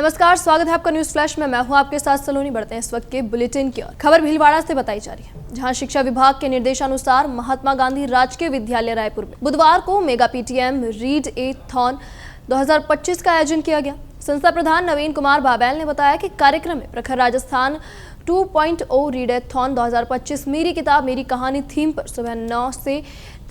नमस्कार, स्वागत है आपका न्यूज फ्लैश में। मैं हूं आपके साथ सलोनी। बढ़ते हैं इस वक्त के बुलेटिन की ओर। खबर भीलवाड़ा से बताई जा रही है, जहां शिक्षा विभाग के निर्देशानुसार महात्मा गांधी राजकीय विद्यालय रायपुर में बुधवार को मेगा पीटीएम रीड ए थॉन 2025 का आयोजन किया गया। संस्था प्रधान नवीन कुमार बाबैल ने बताया कि कार्यक्रम में प्रखर राजस्थान 2.0 रीड ए थॉन 2025 मेरी किताब मेरी कहानी थीम पर सुबह 9 से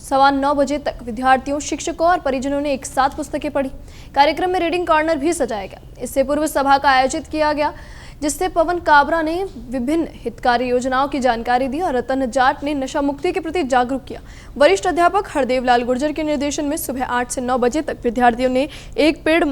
9:15 बजे तक विद्यार्थियों, शिक्षकों और परिजनों ने एक साथ पुस्तकें पढ़ी। कार्यक्रम में रीडिंग कॉर्नर भी सजाया गया। इससे पूर्व सभा का आयोजित किया गया, जिससे पवन काबरा ने विभिन्न हितकारी योजनाओं की जानकारी दी और रतन जाट ने नशा मुक्ति के प्रति जागरूक किया। वरिष्ठ अध्यापक हरदेव लाल गुर्जर के निर्देशन में सुबह 8 से 9 बजे तक विद्यार्थियों ने एक पेड़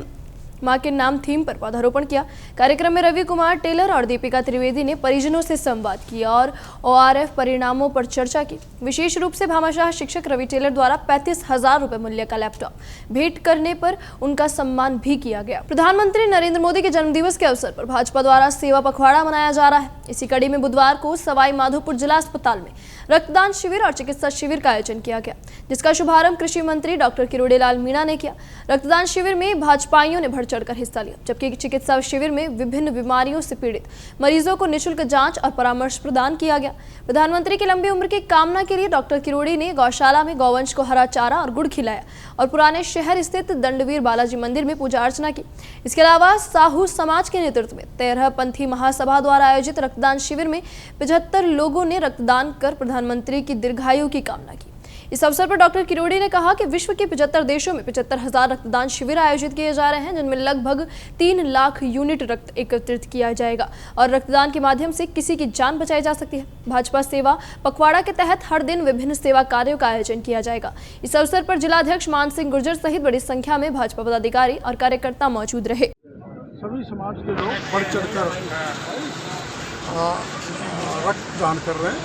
मां के नाम थीम पर पौधारोपण किया। कार्यक्रम में रवि कुमार टेलर और दीपिका त्रिवेदी ने परिजनों से संवाद किया और ORF परिणामों पर चर्चा की। विशेष रूप से भामाशाह शिक्षक रवि टेलर द्वारा 35,000 रुपए मूल्य का लैपटॉप भेंट करने पर उनका सम्मान भी किया गया। प्रधानमंत्री नरेंद्र मोदी के जन्मदिवस के अवसर पर भाजपा द्वारा सेवा पखवाड़ा मनाया जा रहा है। इसी कड़ी में बुधवार को सवाई माधोपुर जिला अस्पताल में रक्तदान शिविर और चिकित्सा शिविर का आयोजन किया गया, जिसका शुभारंभ कृषि मंत्री डॉक्टर किरोड़ी लाल मीणा ने किया। रक्तदान शिविर में भाजपाइयों ने बढ़ चढ़कर हिस्सा लिया, जबकि चिकित्सा शिविर में विभिन्न बीमारियों से पीड़ित मरीजों को निःशुल्क जांच और परामर्श प्रदान किया गया। प्रधानमंत्री की लंबी उम्र की कामना के लिए डॉक्टर किरोड़ी ने गौशाला में गौवंश को हरा चारा और गुड़ खिलाया और पुराने शहर स्थित दंडवीर बालाजी मंदिर में पूजा अर्चना की। इसके अलावा साहू समाज के नेतृत्व में 13 पंथी महासभा द्वारा आयोजित रक्तदान शिविर में 75 लोगों ने रक्तदान कर प्रधानमंत्री की दीर्घायु की कामना की। इस अवसर पर डॉक्टर किरोड़ी ने कहा कि विश्व के 75 देशों में 75,000 रक्तदान शिविर आयोजित किए जा रहे हैं, जिनमें लगभग 3 लाख यूनिट रक्त एकत्रित किया जाएगा और रक्तदान के माध्यम से किसी की जान बचाई जा सकती है। भाजपा सेवा पखवाड़ा के तहत हर दिन विभिन्न सेवा कार्यों का आयोजन किया जाएगा। इस अवसर पर जिलाध्यक्ष मान सिंह गुर्जर सहित बड़ी संख्या में भाजपा पदाधिकारी और कार्यकर्ता मौजूद रहे। सभी समाज के लोग बढ़ चढ़कर रक्तदान कर रहे हैं।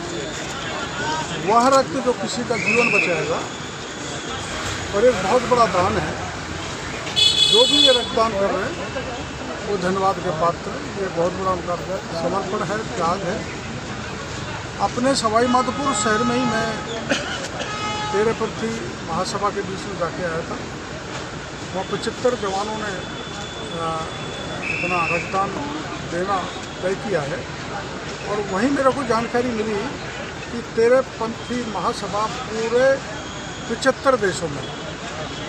वह रक्त जो किसी का जीवन बचाएगा और एक बहुत बड़ा दान है। जो भी ये रक्तदान कर रहे हैं वो धन्यवाद के पात्र हैं। ये बहुत बड़ा उनका समर्पण है, त्याग है। अपने सवाई माधोपुर शहर में ही मैं 13 पंथी महासभा के बीच में जाके आया था। वहाँ 75 जवानों ने अपना रक्तदान देना तय किया है और वहीं मेरे को जानकारी मिली कि 13 पंथी महासभा पूरे 75 देशों में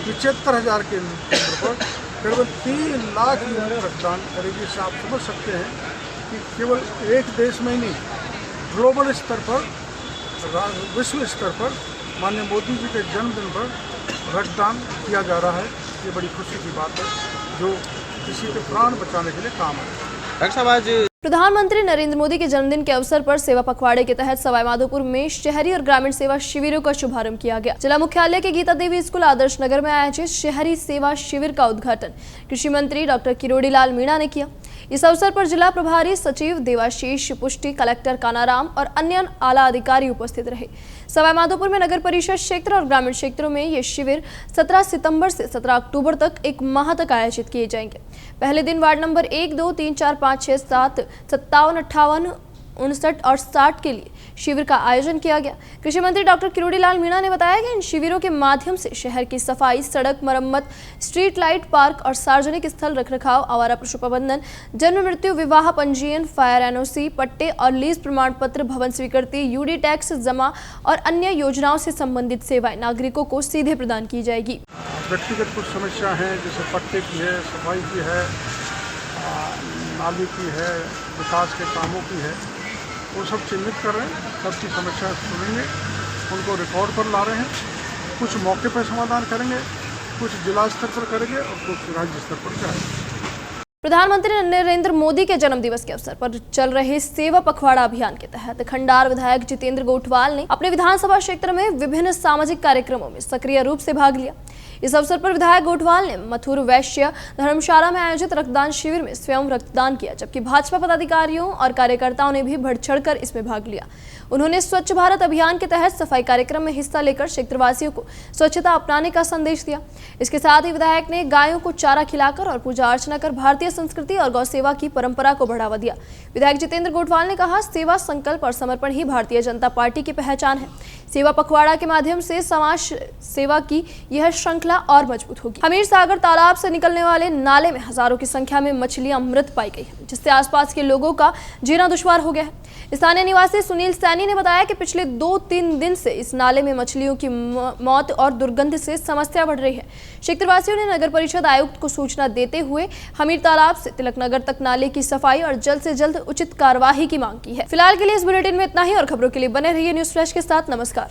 75,000 के केंद्र पर करीबन 3 लाख यूनिट रक्तदान करेगी। इससे आप समझ सकते हैं कि केवल एक देश में ही नहीं, ग्लोबल स्तर पर, विश्व स्तर पर माननीय मोदी जी के जन्मदिन पर रक्तदान किया जा रहा है। ये बड़ी खुशी की बात है, जो किसी के प्राण बचाने के लिए काम है। प्रधानमंत्री नरेंद्र मोदी के जन्मदिन के अवसर पर सेवा पखवाड़े के तहत सवाई माधोपुर में शहरी और ग्रामीण सेवा शिविरों का शुभारंभ किया गया। जिला मुख्यालय के गीता देवी स्कूल आदर्श नगर में आयोजित शहरी सेवा शिविर का उद्घाटन कृषि मंत्री डॉक्टर किरोड़ी लाल मीणा ने किया। इस अवसर पर जिला प्रभारी सचिव देवाशीष पुष्टि, कलेक्टर कानाराम और अन्य आला अधिकारी उपस्थित रहे। सवाई माधोपुर में नगर परिषद क्षेत्र और ग्रामीण क्षेत्रों में ये शिविर 17 सितंबर से 17 अक्टूबर तक 1 माह तक आयोजित किए जाएंगे। पहले दिन वार्ड नंबर 1, 2, 3, 4, 5, 6, 7, 57, 58, 59 और 60 के लिए शिविर का आयोजन किया गया। कृषि मंत्री डॉक्टर किरोड़ी लाल मीणा ने बताया कि इन शिविरों के माध्यम से शहर की सफाई, सड़क मरम्मत, स्ट्रीट लाइट, पार्क और सार्वजनिक स्थल रखरखाव, आवारा पशु प्रबंधन, जन्म मृत्यु, विवाह पंजीयन, फायर NOC, पट्टे और लीज प्रमाण पत्र, भवन स्वीकृति, UD टैक्स जमा और अन्य योजनाओं से संबंधित सेवाएं नागरिकों को सीधे प्रदान की जाएगी। व्यक्तिगत कुछ समस्या हैं, जैसे पट्टे की है, सफाई की है, नाली की है, विकास के कामों की है, वो सब चिन्हित कर रहे हैं। सबकी समस्या सुनेंगे, उनको रिकॉर्ड पर ला रहे हैं। कुछ मौके पर समाधान करेंगे, कुछ जिला स्तर पर करेंगे और कुछ राज्य स्तर पर जाएंगे। प्रधानमंत्री नरेंद्र मोदी के जन्मदिवस के अवसर पर चल रहे सेवा पखवाड़ा अभियान के तहत खंडार विधायक जितेंद्र गोठवाल ने अपने विधानसभा क्षेत्र में विभिन्न सामाजिक कार्यक्रमों में सक्रिय रूप से भाग लिया। इस अवसर पर विधायक गोठवाल ने मथुर वैश्य धर्मशाला में आयोजित रक्तदान शिविर में स्वयं रक्तदान किया, जबकि भाजपा पदाधिकारियों और कार्यकर्ताओं ने भी बढ़ चढ़कर इसमें भाग लिया। उन्होंने स्वच्छ भारत अभियान के तहत सफाई कार्यक्रम में हिस्सा लेकर क्षेत्रवासियों को स्वच्छता अपनाने का संदेश दिया। इसके साथ ही विधायक ने गायों को चारा खिलाकर और पूजा अर्चना कर भारतीय संस्कृति और गौ सेवा की परंपरा को बढ़ावा दिया। विधायक जितेंद्र गोठवाल ने कहा, सेवा, संकल्प और समर्पण ही भारतीय जनता पार्टी की पहचान है। सेवा पखवाड़ा के माध्यम से समाज सेवा की यह श्रृंखला श्रृंखला और मजबूत होगी। हमीर सागर तालाब से निकलने वाले नाले में हजारों की संख्या में मछलियां मृत पाई गई, जिससे आसपास के लोगों का जीना दुश्वार हो गया है। स्थानीय निवासी सुनील सैनी ने बताया कि पिछले 2-3 दिन से इस नाले में मछलियों की मौत और दुर्गंध से समस्या बढ़ रही है। क्षेत्रवासियों ने नगर परिषद आयुक्त को सूचना देते हुए हमीर तालाब से तिलक नगर तक नाले की सफाई और जल्द से जल्द उचित कार्यवाही की मांग की है। फिलहाल के लिए इस बुलेटिन में इतना ही और खबरों के लिए बने रहिए न्यूज़ फ्लैश के साथ। नमस्कार।